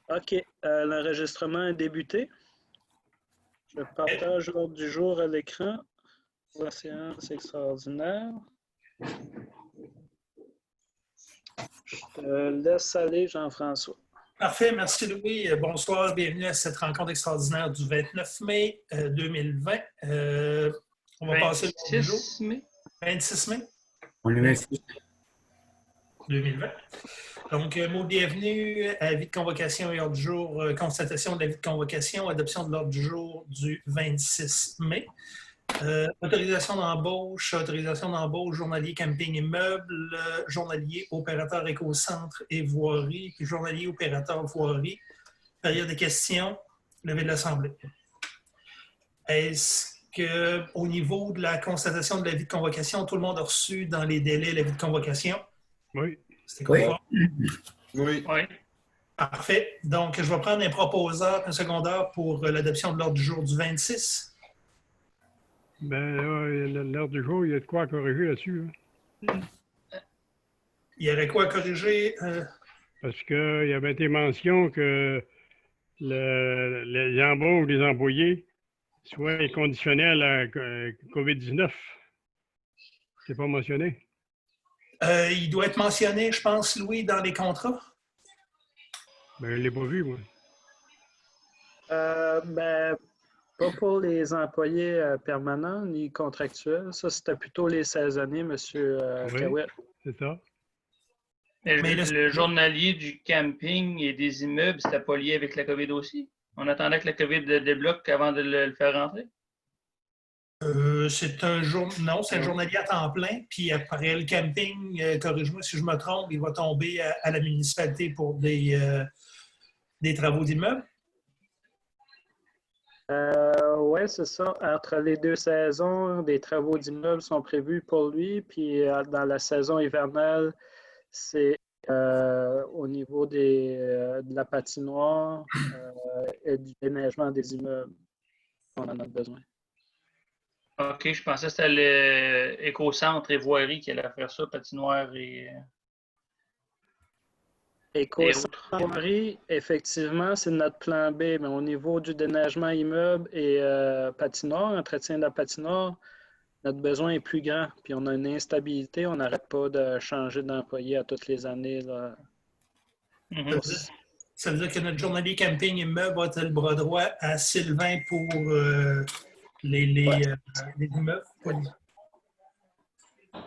OK. L'enregistrement est débuté. Je partage l'ordre du jour à l'écran. La séance extraordinaire. Je te laisse aller, Jean-François. Parfait, merci Louis. Bonsoir, bienvenue à cette rencontre extraordinaire du 29 mai 2020. On va passer le jour. 26 mai. 26 mai. On est 26. 2020. Donc, mot de bienvenue, avis de convocation et ordre du jour, constatation de l'avis de convocation, adoption de l'ordre du jour du 26 mai. Autorisation d'embauche, journalier camping immeuble, journalier opérateur éco-centre et voirie, puis journalier opérateur voirie. Période de questions, levée de l'Assemblée. Est-ce qu'au niveau de la constatation de l'avis de convocation, tout le monde a reçu dans les délais l'avis de convocation? Oui. C'était conforme? Oui. Oui. Parfait. Donc, je vais prendre un proposeur, un secondaire pour l'adoption de l'ordre du jour du 26. Ben là, l'heure du jour, il y a de quoi à corriger là-dessus. Hein? Il y aurait quoi à corriger? Parce qu'il y avait été mention que les embauches des employés soient conditionnés à la COVID-19. C'est pas mentionné. Il doit être mentionné, je pense, Louis, dans les contrats. Ben, je ne l'ai pas vu, moi. Pas pour les employés permanents ni contractuels. Ça, c'était plutôt les saisonniers, M. Cahouette. C'est ça. Mais le journalier du camping et des immeubles, c'était pas lié avec la COVID aussi? On attendait que la COVID le débloque avant de le faire rentrer? C'est un journalier à temps plein. Puis après le camping, corrige-moi si je me trompe, il va tomber à la municipalité pour des travaux d'immeuble. Oui, c'est ça. Entre les deux saisons, des travaux d'immeubles sont prévus pour lui. Puis dans la saison hivernale, c'est au niveau de la patinoire et du déneigement des immeubles qu'on en a besoin. OK, je pensais que c'était l'éco-centre et voirie qui allait faire ça, patinoire et... Éco-centre, effectivement, c'est notre plan B, mais au niveau du déneigement immeuble et patinoire, entretien de la patinoire, notre besoin est plus grand. Puis on a une instabilité, on n'arrête pas de changer d'employé à toutes les années. Là. Ça veut dire que notre journalier camping immeuble va être le bras droit à Sylvain pour les immeubles.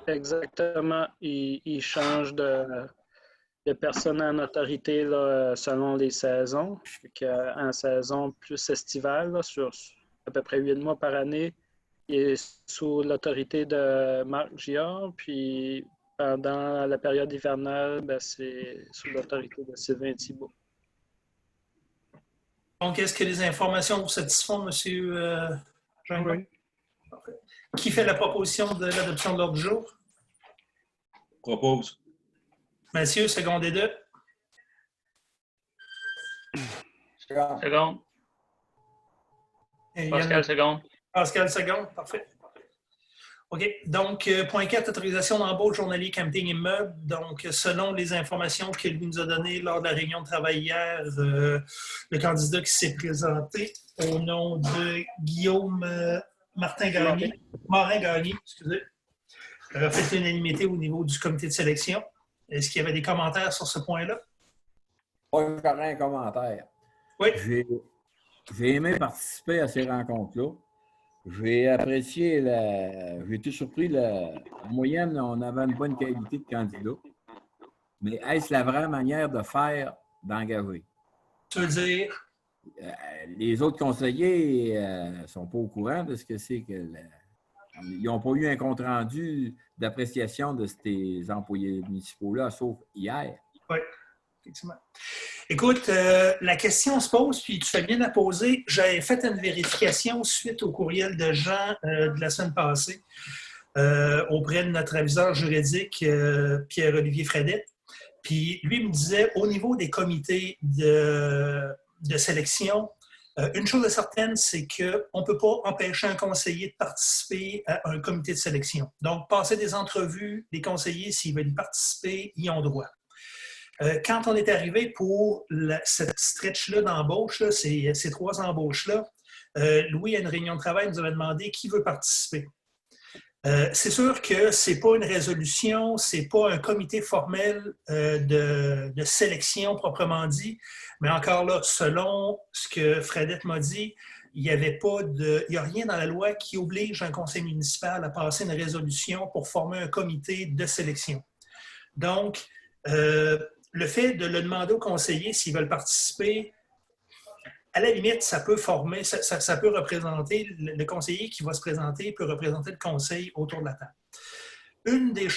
Exactement. Il change de personnes en autorité là, selon les saisons. En saison plus estivale, là, sur à peu près 8 mois par année, il est sous l'autorité de Marc Giard. Puis pendant la période hivernale, c'est sous l'autorité de Sylvain Thibault. Donc, est-ce que les informations vous satisfont, M. Jean? Oui. Parfait. Qui fait la proposition de l'adoption de l'ordre du jour? Propose. Mathieu, seconde et deux. Seconde. Pascal, seconde. Pascal, seconde. Parfait. OK. Donc, point 4, autorisation d'embauche journalier camping immeuble. Donc, selon les informations qu'il nous a données lors de la réunion de travail hier, le candidat qui s'est présenté au nom de Guillaume Morin Gagné, excusez, a fait l'unanimité au niveau du comité de sélection. Est-ce qu'il y avait des commentaires sur ce point-là? Oui, j'aurais un commentaire. Oui. J'ai aimé participer à ces rencontres-là. J'ai apprécié j'ai été surpris. En moyenne, on avait une bonne qualité de candidat. Mais est-ce la vraie manière de faire, d'engager? Tu veux dire? Les autres conseillers ne sont pas au courant de ce que c'est que... Ils n'ont pas eu un compte-rendu d'appréciation de ces employés municipaux-là, sauf hier. Oui, effectivement. Écoute, la question se pose, puis tu fais bien la poser. J'avais fait une vérification suite au courriel de Jean de la semaine passée auprès de notre aviseur juridique, Pierre-Olivier Fredette. Puis lui me disait, au niveau des comités de sélection, une chose est certaine, c'est qu'on ne peut pas empêcher un conseiller de participer à un comité de sélection. Donc, passer des entrevues, les conseillers, s'ils veulent y participer, ils ont droit. Quand on est arrivé pour cette stretch-là d'embauche, là, ces 3 embauches-là, Louis, à une réunion de travail, nous avait demandé qui veut participer. C'est sûr que ce n'est pas une résolution, ce n'est pas un comité formel de sélection proprement dit, mais encore là, selon ce que Fredette m'a dit, il n'y a rien dans la loi qui oblige un conseil municipal à passer une résolution pour former un comité de sélection. Donc, le fait de le demander aux conseillers s'ils veulent participer, à la limite, ça peut former, ça peut représenter, le conseiller qui va se présenter peut représenter le conseil autour de la table. Une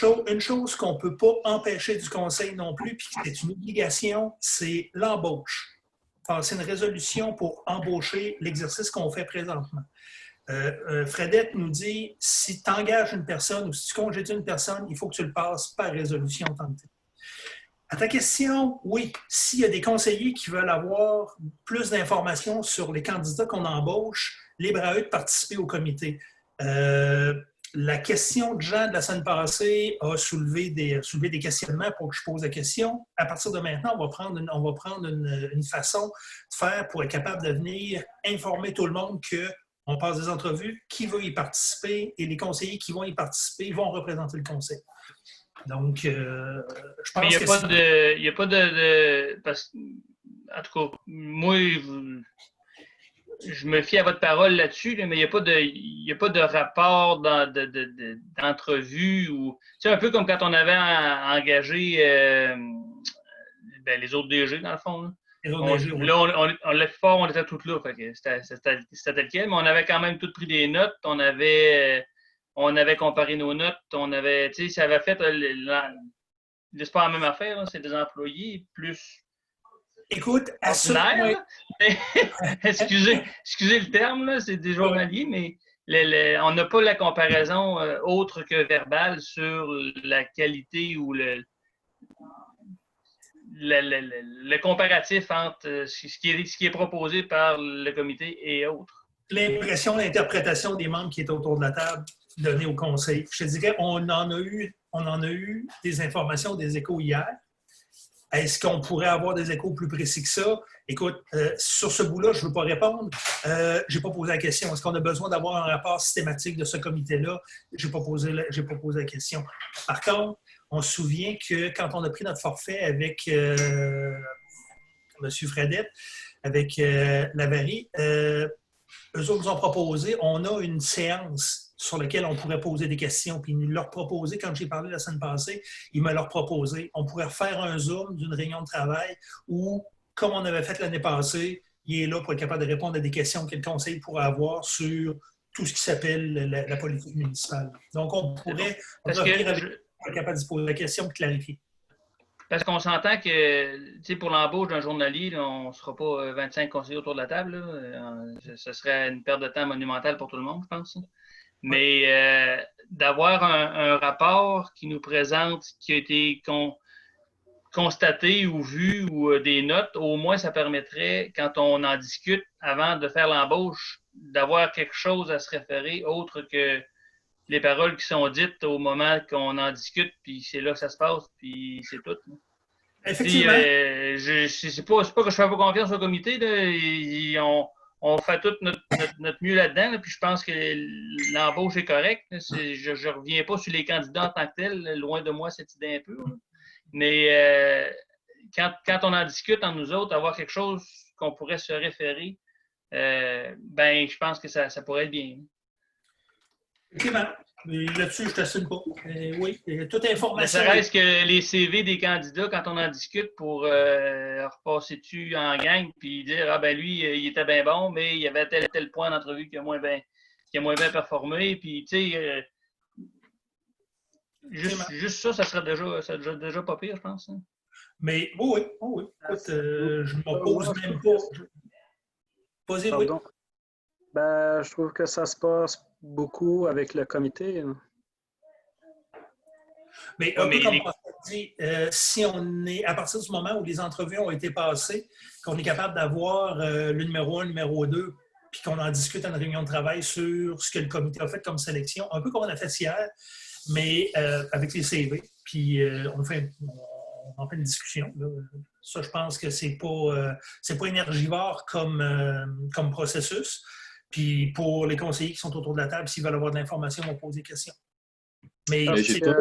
chose qu'on ne peut pas empêcher du conseil non plus, puis c'est une obligation, c'est l'embauche. Passer une résolution pour embaucher l'exercice qu'on fait présentement. Fredette nous dit, si tu engages une personne ou si tu congédies une personne, il faut que tu le passes par résolution en tant que tel. À ta question, oui, s'il y a des conseillers qui veulent avoir plus d'informations sur les candidats qu'on embauche, libre à eux de participer au comité. La question de Jean de la semaine passée a soulevé des questionnements pour que je pose la question. À partir de maintenant, on va prendre une façon de faire pour être capable de venir informer tout le monde qu'on passe des entrevues, qui veut y participer, et les conseillers qui vont y participer vont représenter le conseil. Donc, je pense mais il n'y a pas de parce, en tout cas, moi, je me fie à votre parole là-dessus, là, mais il n'y a pas de rapport d'entrevue. C'est un peu comme quand on avait engagé les autres DG, dans le fond. Là. On l'a fait fort, on était toutes là. C'était tel quel, mais on avait quand même toutes pris des notes. On avait comparé nos notes, ça avait fait, c'est pas la même affaire, c'est des employés plus. Écoute, excusez le terme, là, c'est des journaliers, mais on n'a pas la comparaison autre que verbale sur la qualité ou le comparatif entre ce qui est proposé par le comité et autres. L'impression, l'interprétation des membres qui étaient autour de la table donnée au conseil. Je te dirais, on en a eu des informations, des échos hier. Est-ce qu'on pourrait avoir des échos plus précis que ça? Écoute, sur ce bout-là, je ne veux pas répondre. Je n'ai pas posé la question. Est-ce qu'on a besoin d'avoir un rapport systématique de ce comité-là? Je n'ai pas posé la question. Par contre, on se souvient que quand on a pris notre forfait avec M. Fredette, avec Lavary, eux autres nous ont proposé, on a une séance sur laquelle on pourrait poser des questions. Puis ils nous l'ont proposé, quand j'ai parlé la semaine passée, ils me l'ont proposé. On pourrait refaire un Zoom d'une réunion de travail où, comme on avait fait l'année passée, il est là pour être capable de répondre à des questions que le conseil pourrait avoir sur tout ce qui s'appelle la politique municipale. Donc, on pourrait revenir avec être capable de se poser la question et de clarifier. Parce qu'on s'entend que, pour l'embauche d'un journalier, là, on ne sera pas 25 conseillers autour de la table. Ce serait une perte de temps monumentale pour tout le monde, je pense. Mais d'avoir un rapport qui nous présente ce qui a été constaté ou vu ou des notes, au moins ça permettrait, quand on en discute avant de faire l'embauche, d'avoir quelque chose à se référer autre que les paroles qui sont dites au moment qu'on en discute, puis c'est là que ça se passe, puis c'est tout. Effectivement. C'est pas que je fais pas confiance au comité. Là, on fait tout notre mieux là-dedans, là, puis je pense que l'embauche est correcte. Je ne reviens pas sur les candidats en tant que tels, loin de moi cette idée un peu. Là. Mais quand on en discute entre nous autres, avoir quelque chose qu'on pourrait se référer, je pense que ça pourrait être bien. Effectivement. Là-dessus, je ne t'assume pas. Oui, toute information. Ça reste que les CV des candidats, quand on en discute pour repasser dessus en gang, puis dire lui, il était bien bon, mais il y avait tel point d'entrevue qui a moins bien performé. Puis, tu sais, juste ça serait déjà pas pire, je pense. Hein. Mais oui. Écoute, je ne m'oppose même pas. Posez, oui. Je trouve que ça se passe beaucoup avec le comité. Mais un peu comme on dit, si on est, à partir du moment où les entrevues ont été passées, qu'on est capable d'avoir le numéro 1, le numéro 2, puis qu'on en discute à une réunion de travail sur ce que le comité a fait comme sélection, un peu comme on a fait hier, mais avec les CV. Puis on en pleine discussion. Là. Ça, je pense que c'est pas énergivore comme processus. Puis pour les conseillers qui sont autour de la table, s'ils veulent avoir de l'information, ils vont poser des questions. Mais Parce c'est que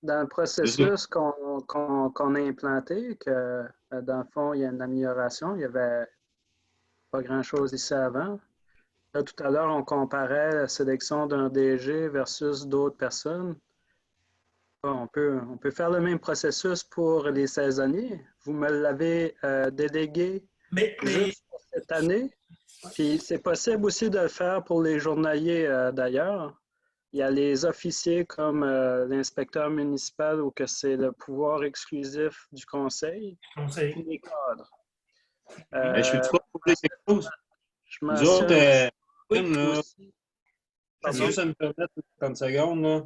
dans le processus qu'on a implanté, que dans le fond, il y a une amélioration, il n'y avait pas grand-chose ici avant. Là, tout à l'heure, on comparait la sélection d'un DG versus d'autres personnes. On peut faire le même processus pour les saisonniers. Vous me l'avez délégué juste pour cette année. Puis c'est possible aussi de le faire pour les journaliers d'ailleurs. Il y a les officiers comme l'inspecteur municipal ou que c'est le pouvoir exclusif du conseil. Puis les cadres. Je peux pas poser quelque chose? Je Nous autres, aussi. si ça me permet 30 secondes, là.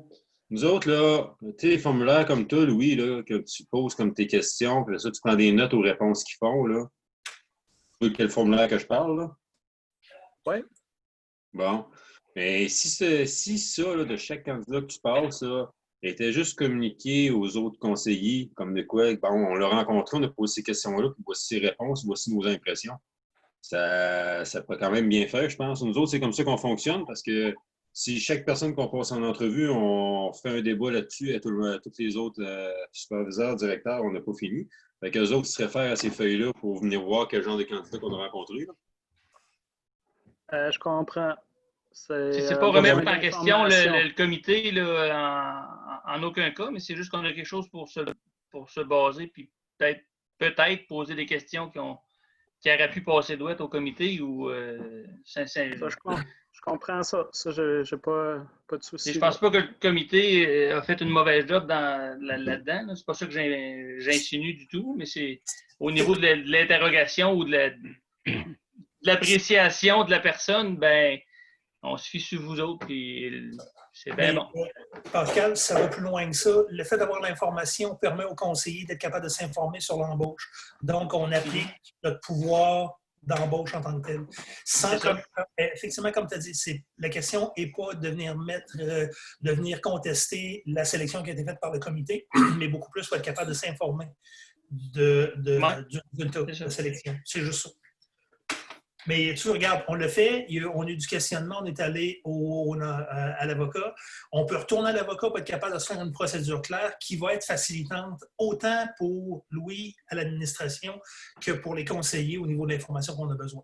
Nous autres, là, tu sais, les formulaires comme toi, Louis, là, que tu poses comme tes questions, puis ça, tu prends des notes aux réponses qu'ils font, là. Tu vois quel formulaire que je parle, là? Oui. Bon. Mais si ça, là, de chaque candidat que tu passes, ça, était juste communiqué aux autres conseillers, comme de quoi, bon, on l'a rencontré, on a posé ces questions-là, puis voici ses réponses, voici nos impressions. Ça peut quand même bien faire, je pense. Nous autres, c'est comme ça qu'on fonctionne, parce que si chaque personne qu'on passe en entrevue, on fait un débat là-dessus à tous les autres superviseurs, directeurs, on n'a pas fini. Fait qu'eux autres se réfèrent à ces feuilles-là pour venir voir quel genre de candidat qu'on a rencontré. Je comprends. C'est pas remettre en question le comité là, en aucun cas, mais c'est juste qu'on a quelque chose pour se baser, puis peut-être poser des questions qui auraient pu passer douette au comité ou je comprends ça. Ça, je n'ai pas de souci. Je pense pas que le comité a fait une mauvaise job là-dedans. Là. C'est pas ça que j'insinue du tout, mais c'est au niveau de l'interrogation ou de l'appréciation de la personne, ben on se fie sur vous autres et c'est bien bon. Pascal, ça va plus loin que ça. Le fait d'avoir l'information permet aux conseillers d'être capables de s'informer sur l'embauche. Donc, on applique notre pouvoir d'embauche en tant que tel. Effectivement, comme tu as dit, la question n'est pas de venir contester la sélection qui a été faite par le comité, mais beaucoup plus pour être capable de s'informer du résultat de la sélection. C'est juste ça. Mais tu regardes, on le fait, on a eu du questionnement, on est allé à l'avocat. On peut retourner à l'avocat pour être capable de se faire une procédure claire qui va être facilitante autant pour Louis à l'administration que pour les conseillers au niveau de l'information qu'on a besoin.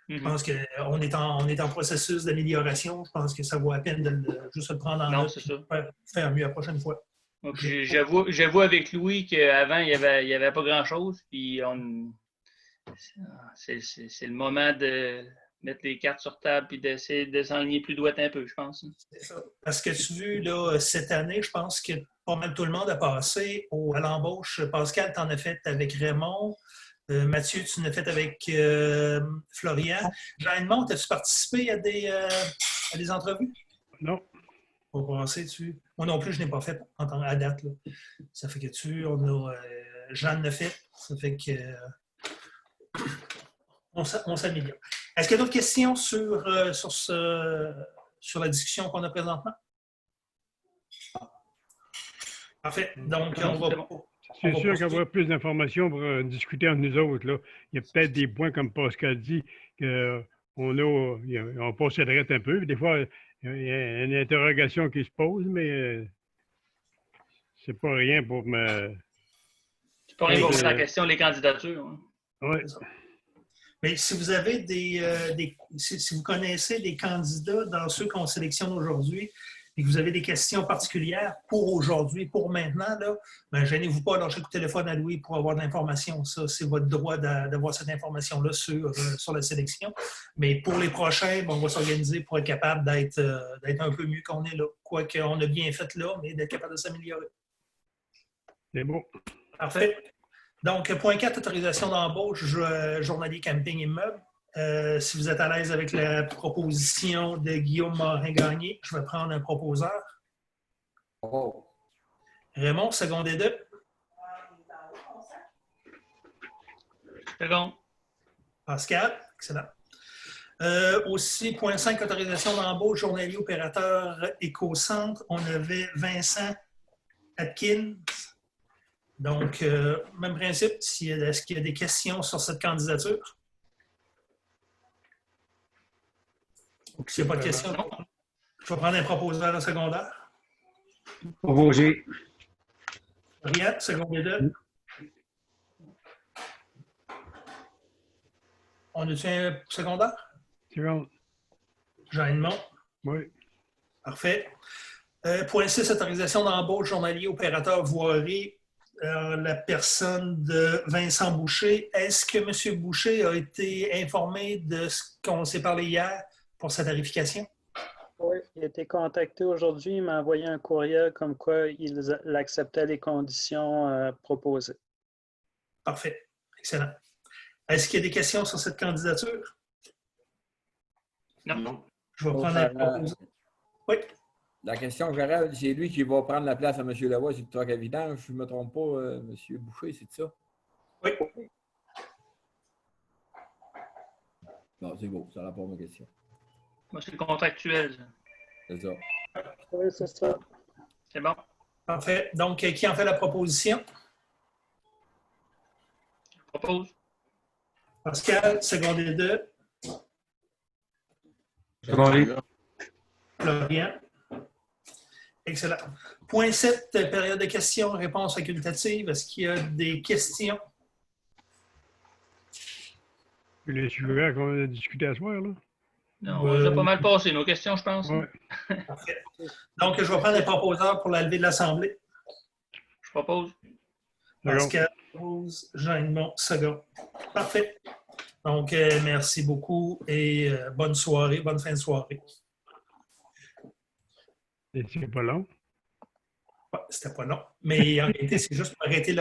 Je pense qu'on est en processus d'amélioration. Je pense que ça vaut la peine de juste le prendre en note et faire mieux la prochaine fois. Okay. J'avoue avec Louis qu'avant, il n'y avait pas grand-chose. Puis c'est le moment de mettre les cartes sur table et d'essayer de s'enligner plus droit un peu, je pense. C'est ça. Parce que tu vois, là, cette année, je pense que pas mal tout le monde a passé à l'embauche. Pascal, tu en as fait avec Raymond. Mathieu, tu en as fait avec Florian. Jean-Edmond, as-tu participé à des entrevues? Non. Pour passer dessus. Moi non plus, je n'ai pas fait à date. Là. Ça fait que Jean en a fait. Ça fait que on s'améliore. Est-ce qu'il y a d'autres questions sur la discussion qu'on a présentement? Parfait. Donc, on va... C'est sûr qu'avoir plus d'informations pour discuter entre nous autres, là, il y a peut-être des points, comme Pascal dit, qu'on posséderait un peu. Des fois, il y a une interrogation qui se pose, mais c'est pas rien pour me... C'est pas rien pour mettre en question les candidatures. Hein. Oui. Mais si vous avez si vous connaissez des candidats dans ceux qu'on sélectionne aujourd'hui et que vous avez des questions particulières pour aujourd'hui, pour maintenant, là, ben, gênez-vous pas à lâcher le téléphone à Louis pour avoir de l'information. Ça, c'est votre droit d'avoir cette information-là sur la sélection. Mais pour les prochains, ben, on va s'organiser pour être capable d'être un peu mieux qu'on est là. Quoique on a bien fait là, mais d'être capable de s'améliorer. C'est bon. Parfait. Donc, point 4, autorisation d'embauche, journalier camping immeuble. Si vous êtes à l'aise avec la proposition de Guillaume Morin-Gagné, je vais prendre un proposeur. Oh. Raymond, secondé 2. Second. Pascal, excellent. Aussi, point 5, autorisation d'embauche, journalier opérateur éco-centre. On avait Vincent Atkins. Donc, même principe, est-ce qu'il y a des questions sur cette candidature? S'il n'y a pas de questions, je vais prendre un proposeur en secondaire. Proposé. Rien, secondaire 2. On a-tu un secondaire? Seconde. Jean Edmond. Oui. Parfait. Point 6, autorisation d'embauche journalier opérateur voirie. La personne de Vincent Boucher. Est-ce que M. Boucher a été informé de ce qu'on s'est parlé hier pour sa tarification? Oui, il a été contacté aujourd'hui. Il m'a envoyé un courriel comme quoi il acceptait les conditions proposées. Parfait. Excellent. Est-ce qu'il y a des questions sur cette candidature? Non. Je vais prendre un proposeur. Oui. La question que j'aurais, c'est lui qui va prendre la place à M. Lavoie, c'est le truc évident. Je ne me trompe pas, M. Boucher, c'est ça? Oui. Non, c'est beau, ça répond à ma question. Moi, c'est contractuel. C'est ça. Oui, c'est ça. C'est bon. Parfait. Donc, qui en fait la proposition? Je propose. Pascal, secondaire 2. Secondé. Florian. Excellent. Point 7, période de questions, réponses facultatives. Est-ce qu'il y a des questions? Les sujets qu'on a discutés à soir, là. Non, on a pas mal passé nos questions, je pense. Oui. Parfait. Donc, je vais prendre un proposeur pour la levée de l'Assemblée. Je propose. Pascal, Rose, Jean Edmond, second. Parfait. Donc, merci beaucoup et bonne soirée, bonne fin de soirée. Et c'est pas long. Ouais, c'était pas long, mais en réalité, c'est juste pour arrêter